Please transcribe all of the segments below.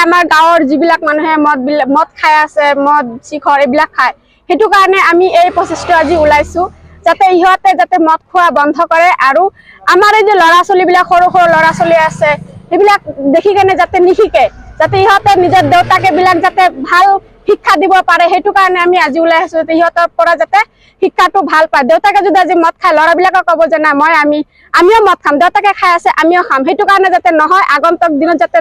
আমাৰ গাঁৱৰ যিবিলাক মানুহে মদ খাই আছে, মদ চিখৰ এইবিলাক খায়, সেইটো কাৰণে আমি এই প্ৰচেষ্টা আজি ওলাইছো যাতে ইহঁতে যাতে মদ খোৱা বন্ধ কৰে আৰু আমাৰ এই যে ল'ৰা ছোৱালীবিলাক সৰু সৰু ল'ৰা ছোৱালী আছে সেইবিলাক দেখি কেনে যাতে নিশিকে, যাতে ইহঁতে নিজৰ দেউতাক এইবিলাক যাতে ভাল শিক্ষা দিব পাৰে, সেইটো কাৰণে আমি আজি ওলাই আছো যাতে ইহঁতৰ পৰা যাতে শিক্ষাটো ভাল পায়। দেউতাকে যদি আজি মদ খায়, ল'ৰাবিলাকে ক'ব যে না আমিও মদ খাম, দেউতাকে খাই আছে আমিও খাম, সেইটো কাৰণে যাতে নহয় আগন্তুক দিনত যাতে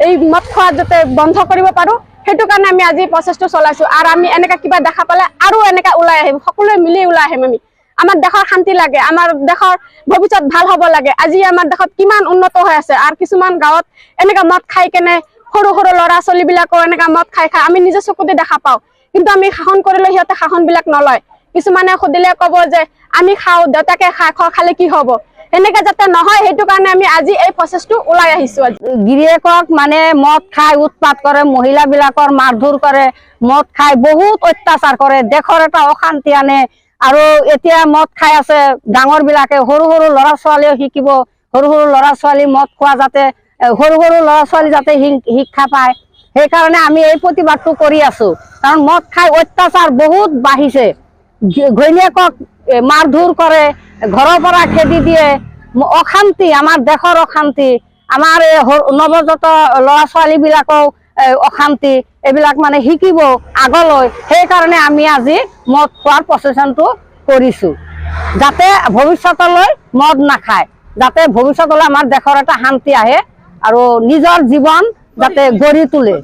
এই মদ খোৱা যাতে বন্ধ কৰিব পাৰো, সেইটো কাৰণে আমি আজি প্ৰচেষ্টা চলাইছো। আৰু আমি এনেকা কিবা দেখা পালে আৰু এনেকা ওলাই আহিম, সকলোৱে মিলি ওলাই আহিম। আমি আমাৰ দেশৰ শান্তি লাগে, আমাৰ দেশৰ ভৱিষ্যত ভাল হ'ব লাগে। আজি আমাৰ দেশত কিমান উন্নত হৈ আছে আৰু কিছুমান গাঁৱত এনেকা মদ খাই কেনে সৰু সৰু ল'ৰা ছোৱালীবিলাকো এনেকা মদ খাই আমি নিজে চকুতে দেখা পাওঁ, কিন্তু আমি শাসন কৰিলে সিহঁতে শাসনবিলাক নলয়। কিছুমানে সুধিলে ক'ব যে আমি খাওঁ, দেউতাকে খালে কি হ'ব, এনেকে যাতে নহয় সেইটো কাৰণে আমি আজি এই প্ৰচেষ্টাটো ওলাই আহিছো। আজি গিৰিয়েকক মানে মদ খাই উৎপাত কৰে, মহিলাবিলাকৰ মাৰধৰ কৰে, মদ খাই বহুত অত্যাচাৰ কৰে, দেশৰ এটা অশান্তি আনে। আৰু এতিয়া মদ খাই আছে ডাঙৰ বিলাকে, সৰু সৰু ল'ৰা ছোৱালীও শিকিব, সৰু সৰু ল'ৰা ছোৱালী মদ খোৱা যাতে সৰু সৰু ল'ৰা ছোৱালী যাতে শিক্ষা পায়, সেইকাৰণে আমি এই প্ৰতিবাদটো কৰি আছো। কাৰণ মদ খাই অত্যাচাৰ বহুত বাঢ়িছে, ঘৈণীয়েকক মাৰধৰ কৰে, ঘৰৰ পৰা খেদি দিয়ে, অশান্তি, আমাৰ দেশৰ অশান্তি, আমাৰ নৱজাত ল'ৰা ছোৱালী বিলাকেও অশান্তি, এইবিলাক মানে শিকিব আগলৈ। সেইকাৰণে আমি আজি মদ খোৱাৰ প্ৰচেষ্টাটো কৰিছো যাতে ভৱিষ্যতলৈ মদ নাখায়, যাতে ভৱিষ্যতলৈ আমাৰ দেশৰ এটা শান্তি আহে আৰু নিজৰ জীৱন যাতে গঢ়ি তোলে।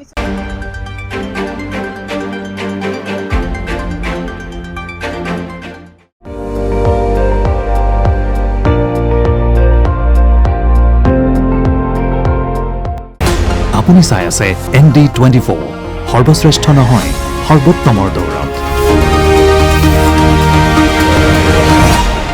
আপুনি চাই আছে ND24, সৰ্বশ্ৰেষ্ঠ নহয় সৰ্বোত্তমৰ দৌৰ।